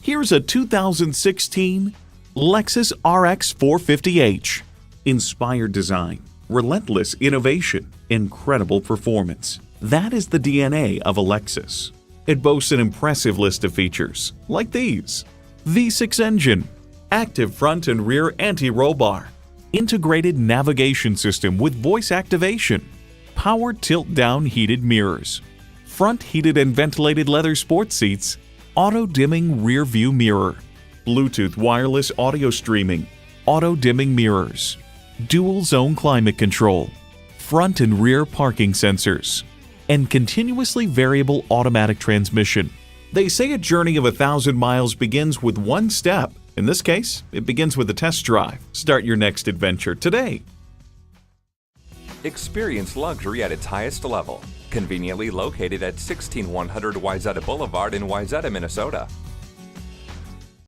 Here's a 2016 Lexus RX 450h. Inspired design, relentless innovation, incredible performance. That is the DNA of a Lexus. It boasts an impressive list of features, like these: V6 engine, active front and rear anti-roll bar, integrated navigation system with voice activation, power tilt-down heated mirrors, front heated and ventilated leather sports seats, auto-dimming rear view mirror, Bluetooth wireless audio streaming, auto-dimming mirrors, dual-zone climate control, front and rear parking sensors, and continuously variable automatic transmission. They say a journey of 1,000 miles begins with one step. In this case, it begins with a test drive. Start your next adventure today. Experience luxury at its highest level. Conveniently located at 16100 Wayzata Boulevard in Wayzata, Minnesota.